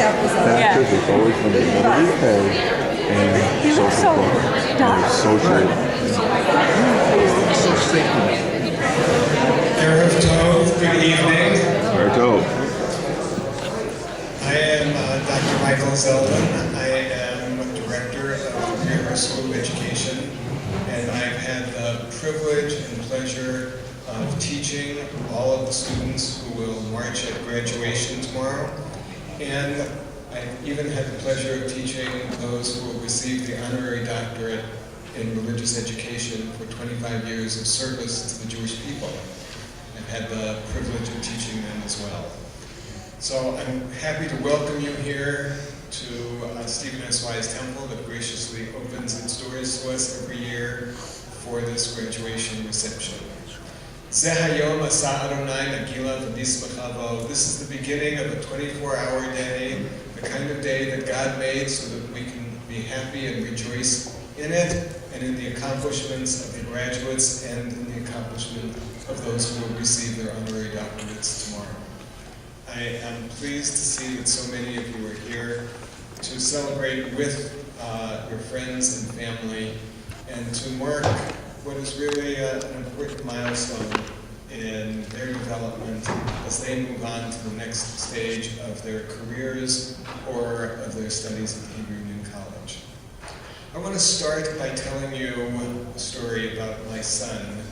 Scientific, always from the UK and social. RHSOE, good evening. I am Dr. Michael Zeldin. I am Director of RHSOE Education, and I've had the privilege and pleasure of teaching all of the students who will march at graduation tomorrow. And I've even had the pleasure of teaching those who will receive the honorary doctorate in religious education for 25 years of service to the Jewish people. I've had the privilege of teaching them as well. So I'm happy to welcome you here to Stephen S. Wise Temple that graciously opens its doors to us every year for this graduation reception. This is the beginning of a 24-hour day, the kind of day that God made so that we can be happy and rejoice in it and in the accomplishments of the graduates and in the accomplishment of those who will receive their honorary doctorates tomorrow. I am pleased to see that so many of you are here to celebrate with your friends and family and to mark what is really an important milestone in their development as they move on to the next stage of their careers or of their studies at Hebrew Union College. I want to start by telling you a story about my son.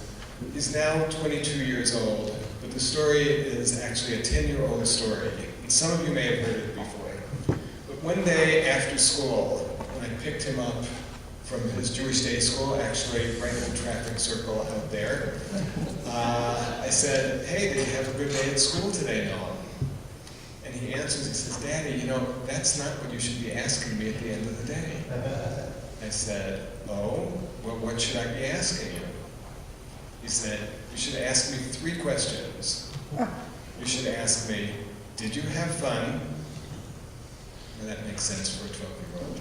He's now 22 years old, but the story is actually a 10-year-old story. And some of you may have heard it before. But one day after school, when I picked him up from his Jewish day school, actually right in the traffic circle out there, I said, "Hey, did you have a good day at school today, Noah?" And he answers, he says, "Daddy, you know, that's not what you should be asking me at the end of the day." I said, "Oh, well, what should I be asking you?" He said, "You should ask me 3 questions. You should ask me, did you have fun?" Well, that makes sense for a 12-year-old.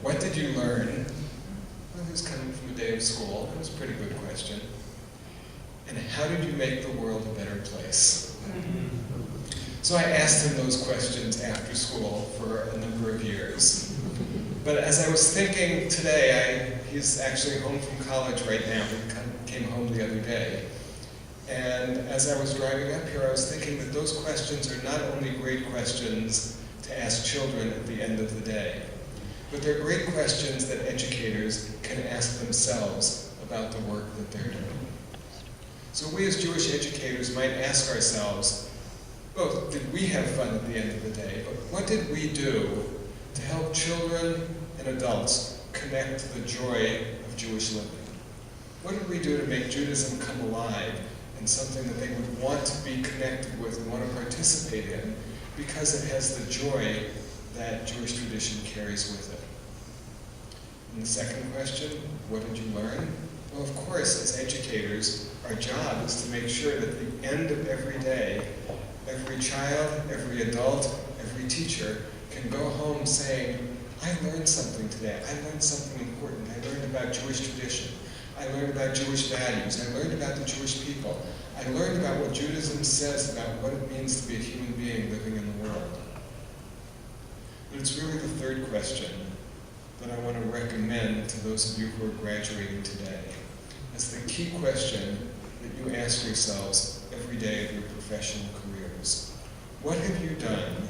"What did you learn?" Well, he was coming from a day of school. That was a pretty good question. "And how did you make the world a better place?" So I asked him those questions after school for a number of years. But as I was thinking today, he's actually home from college right now. He came home the other day. And as I was driving up here, I was thinking that those questions are not only great questions to ask children at the end of the day, but they're great questions that educators can ask themselves about the work that they're doing. So we as Jewish educators might ask ourselves, both, did we have fun at the end of the day, but what did we do to help children and adults connect to the joy of Jewish living? What did we do to make Judaism come alive and something that they would want to be connected with and want to participate in because it has the joy that Jewish tradition carries with it? And the second question, what did you learn? Well, of course, as educators, our job is to make sure that at the end of every day, every child, every adult, every teacher can go home saying, "I learned something today. I learned something important. I learned about Jewish tradition. I learned about Jewish values. I learned about the Jewish people. I learned about what Judaism says about what it means to be a human being living in the world." But it's really the third question that I want to recommend to those of you who are graduating today as the key question that you ask yourselves every day of your professional careers. What have you done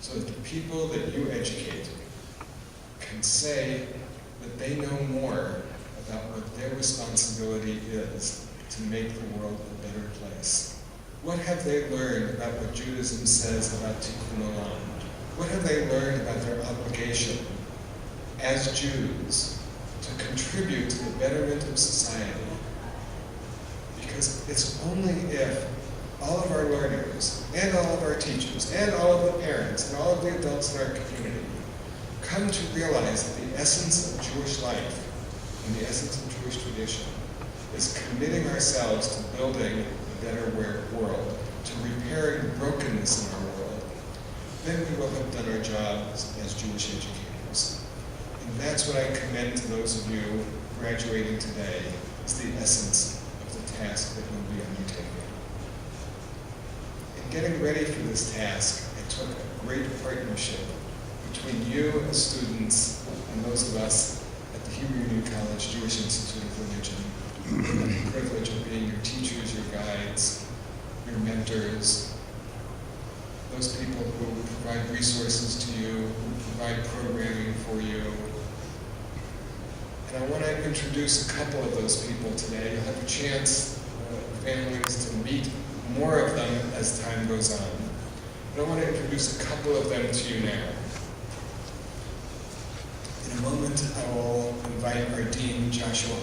so that the people that you educate can say that they know more about what their responsibility is to make the world a better place? What have they learned about what Judaism says about Tikkun Olam? What have they learned about their obligation as Jews to contribute to the betterment of society? Because it's only if all of our learners, and all of our teachers, and all of the parents, and all of the adults in our community come to realize that the essence of Jewish life and the essence of Jewish tradition is committing ourselves to building a better world, to repairing the brokenness in our world, then we will have done our job as Jewish educators. And that's what I commend to those of you graduating today, is the essence of the task that you'll be undertaking. In getting ready for this task, I took a great partnership between you as students and those of us at the Hebrew Union College Jewish Institute of Religion. We have the privilege of being your teachers, your guides, your mentors, those people who provide resources to you, who provide programming for you. And I want to introduce a couple of those people today. You'll have a chance, families, to meet more of them as time goes on. But I want to introduce a couple of them to you now. In a moment, I will invite our Dean, Joshua